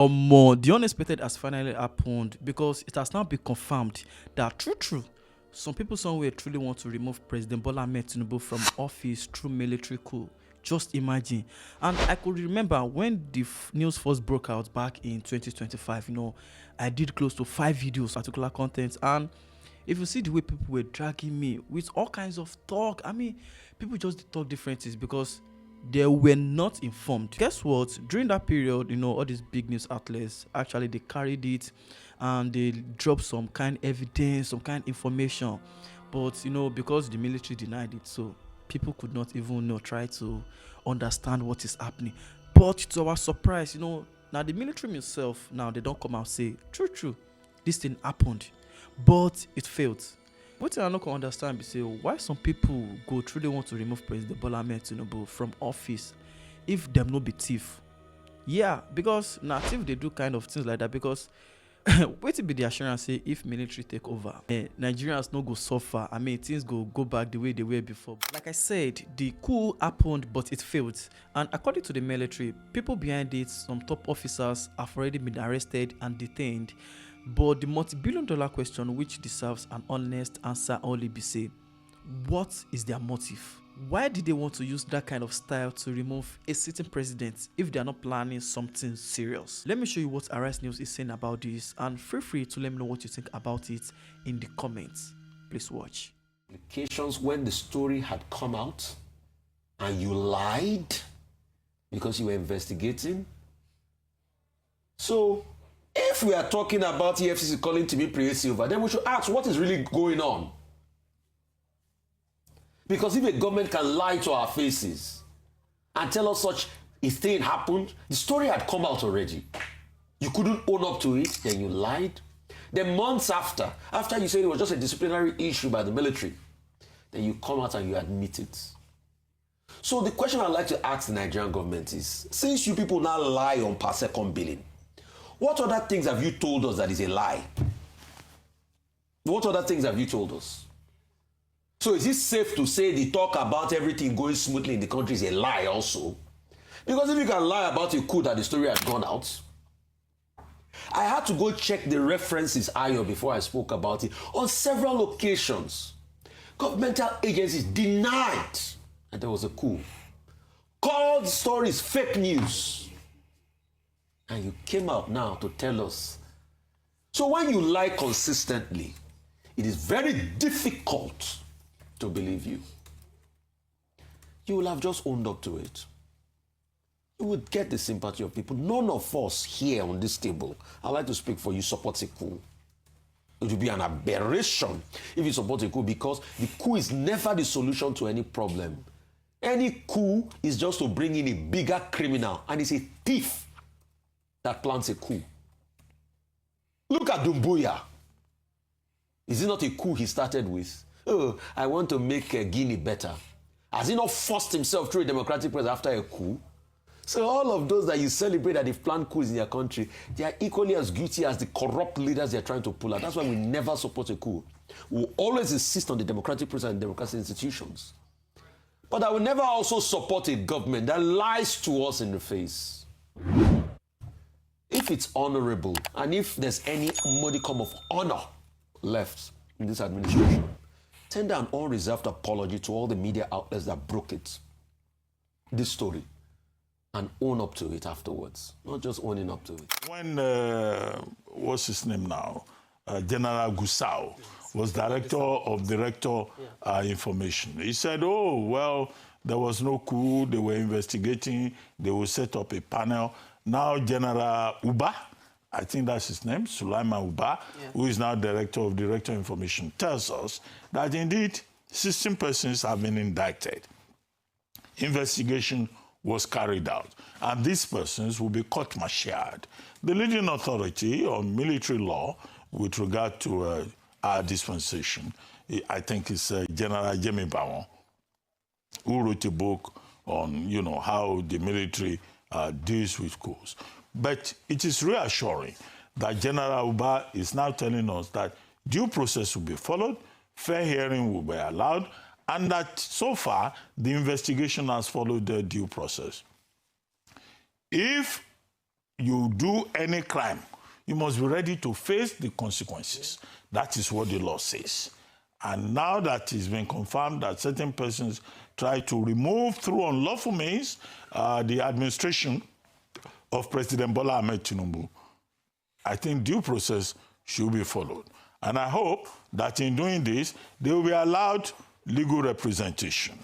Or more, the unexpected has finally happened because it has now been confirmed that true, some people somewhere truly want to remove President Bola Ahmed Tinubu from office through military coup. Just imagine. And I could remember when the news first broke out back in 2025, I did close to 5 videos, particular content. And if you see the way people were dragging me with all kinds of talk, I mean, people just talk different things because they were not informed. Guess what? During that period, all these big news outlets actually they carried it and they dropped some kind evidence, some kind information. But because the military denied it, so people could not even try to understand what is happening. But to our surprise, now the military itself now they don't come out say true, this thing happened, but it failed. What I no can understand be say why some people go truly want to remove President Bola Ahmed Tinubu from office if them no be thief. Yeah, because now thief they do kind of things like that because wetin be the assurance say if military take over, Nigerians no go suffer. I mean things go back the way they were before. Like I said, the coup happened but it failed, and according to the military, people behind it, some top officers have already been arrested and detained. But the multi-billion-dollar question which deserves an honest answer only be say, what is their motive? Why did they want to use that kind of style to remove a sitting president if they are not planning something serious? Let me show you what Arise News is saying about this, and feel free to let me know what you think about it in the comments. Please watch. Implications when the story had come out and you lied because you were investigating. So if we are talking about EFCC calling to be Silva, then we should ask what is really going on. Because if a government can lie to our faces and tell us such a thing happened, the story had come out already. You couldn't own up to it, then you lied. Then months after you said it was just a disciplinary issue by the military, then you come out and you admit it. So the question I'd like to ask the Nigerian government is, since you people now lie on per second billing, what other things have you told us that is a lie? What other things have you told us? So is it safe to say the talk about everything going smoothly in the country is a lie also? Because if you can lie about a coup that the story had gone out, I had to go check the references Ayo before I spoke about it. On several occasions, governmental agencies denied that there was a coup, called stories fake news. And you came out now to tell us. So when you lie consistently, it is very difficult to believe you. You will have just owned up to it. You would get the sympathy of people. None of us here on this table, I'd like to speak for you, support a coup. It would be an aberration if you support a coup, because the coup is never the solution to any problem. Any coup is just to bring in a bigger criminal, and it's a thief that plans a coup. Look at Dumbuya. Is it not a coup he started with? Oh, I want to make Guinea better. Has he not forced himself through a democratic process after a coup? So all of those that you celebrate that they've planned coups in their country, they are equally as guilty as the corrupt leaders they're trying to pull out. That's why we never support a coup. We'll always insist on the democratic process and democratic institutions. But I will never also support a government that lies to us in the face. If it's honorable, and if there's any modicum of honor left in this administration, tender an unreserved apology to all the media outlets that broke it, this story, and own up to it afterwards, not just owning up to it. When, what's his name now? General Gusau was director of information. He said, oh, well, there was no coup, they were investigating, they will set up a panel. Now General Uba, I think that's his name, Sulaiman Uba, who is now director of information, tells us that indeed 16 persons have been indicted. Investigation was carried out, and these persons will be court-martialed. The leading authority on military law with regard to our dispensation, I think it's General Jemmy Bawon, who wrote a book on, how the military deals with coups. But it is reassuring that General Uba is now telling us that due process will be followed, fair hearing will be allowed, and that so far the investigation has followed the due process. If you do any crime, you must be ready to face the consequences. That is what the law says. And now that it's been confirmed that certain persons try to remove through unlawful means the administration of President Bola Ahmed Tinubu, I think due process should be followed. And I hope that in doing this, they will be allowed legal representation.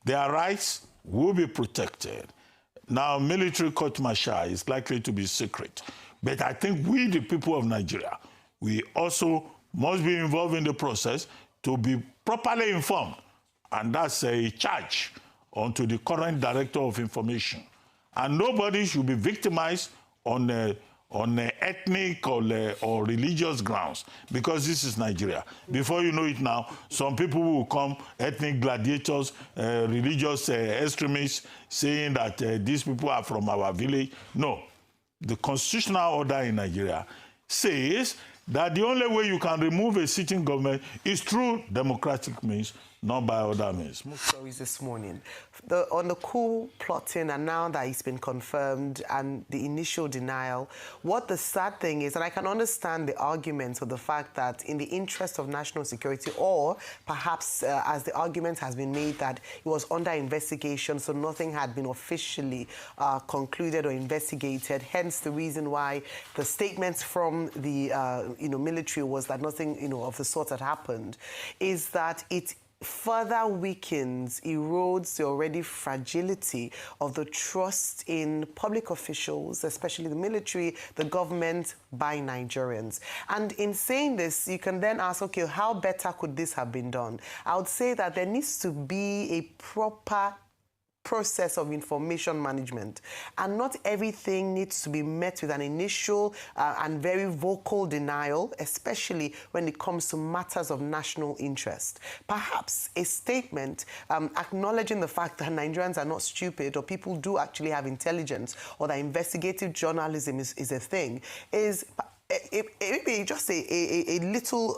Their rights will be protected. Now, military court-martial is likely to be secret. But I think we, the people of Nigeria, we also must be involved in the process to be properly informed. And that's a charge onto the current Director of Information. And nobody should be victimized on ethnic or religious grounds, because this is Nigeria. Before you know it now, some people will come, ethnic gladiators, religious extremists, saying that these people are from our village. No. The constitutional order in Nigeria says that the only way you can remove a sitting government is through democratic means, not by other means. Stories this morning. On the coup plotting, and now that it's been confirmed, and the initial denial, what the sad thing is, and I can understand the arguments of the fact that in the interest of national security, or perhaps as the argument has been made that it was under investigation, so nothing had been officially concluded or investigated, hence the reason why the statements from the military was that nothing of the sort had happened, is that it further weakens, erodes the already fragility of the trust in public officials, especially the military, the government, by Nigerians. And in saying this, you can then ask, okay, how better could this have been done? I would say that there needs to be a proper process of information management, and not everything needs to be met with an initial and very vocal denial, especially when it comes to matters of national interest. Perhaps a statement acknowledging the fact that Nigerians are not stupid, or people do actually have intelligence, or that investigative journalism is a thing, is maybe just a little,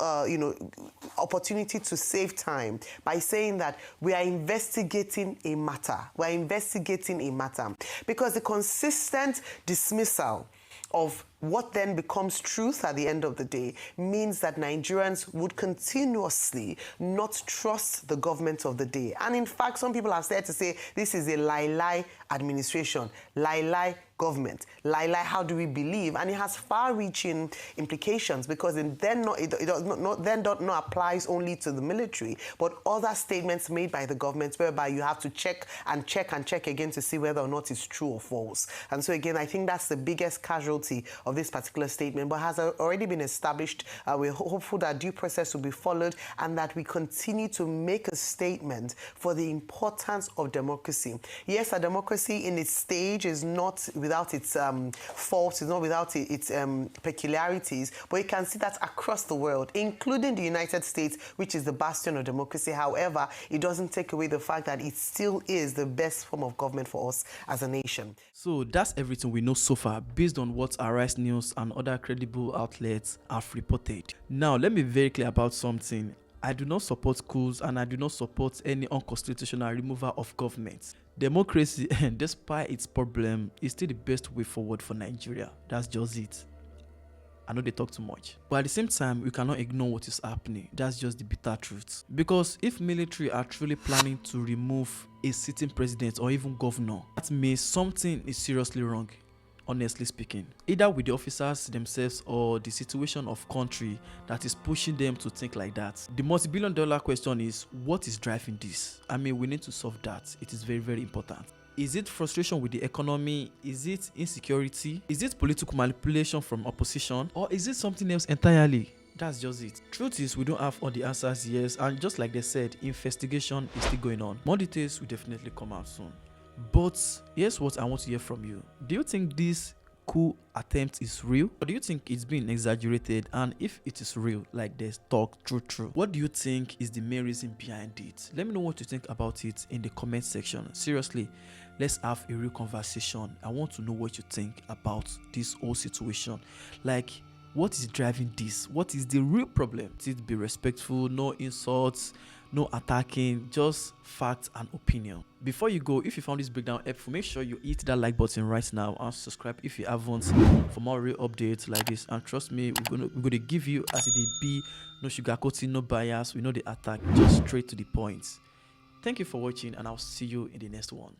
opportunity to save time by saying that we are investigating a matter. We're investigating a matter. Because the consistent dismissal of what then becomes truth at the end of the day means that Nigerians would continuously not trust the government of the day. And in fact, some people have started to say this is a lie administration, lie government, lie, how do we believe? And it has far-reaching implications, because it does not applies only to the military, but other statements made by the government, whereby you have to check again to see whether or not it's true or false. And so again, I think that's the biggest casualty of this particular statement, but has already been established. We're hopeful that due process will be followed, and that we continue to make a statement for the importance of democracy. Yes, a democracy in its stage is not without its faults, it's not without its peculiarities, but you can see that across the world, including the United States, which is the bastion of democracy. However, it doesn't take away the fact that it still is the best form of government for us as a nation. So that's everything we know so far, based on what Arise News and other credible outlets have reported. Now, let me be very clear about something. I do not support coups, and I do not support any unconstitutional removal of government. Democracy, despite its problem, is still the best way forward for Nigeria. That's just it. I know they talk too much. But at the same time, we cannot ignore what is happening. That's just the bitter truth. Because if military are truly planning to remove a sitting president or even governor, that means something is seriously wrong, honestly speaking. Either with the officers themselves or the situation of country that is pushing them to think like that. The multi-billion-dollar question is, what is driving this? I mean, we need to solve that. It is very, very important. Is it frustration with the economy? Is it insecurity? Is it political manipulation from opposition? Or is it something else entirely? That's just it. Truth is, we don't have all the answers yet, and just like they said, investigation is still going on. More details will definitely come out soon. But here's what I want to hear from you. Do you think this coup attempt is real, or do you think it's been exaggerated? And if it is real, like there's talk true, what do you think is the main reason behind it? Let me know what you think about it in the comment section. Seriously, let's have a real conversation. I want to know what you think about this whole situation. Like, what is driving this? What is the real problem? It be respectful, no insults, no attacking, just facts and opinion. Before you go, if you found this breakdown helpful, make sure you hit that like button right now and subscribe if you haven't for more real updates like this. And trust me, we're gonna give you as it be, no sugarcoating, no bias, we know the attack, just straight to the point. Thank you for watching, and I'll see you in the next one.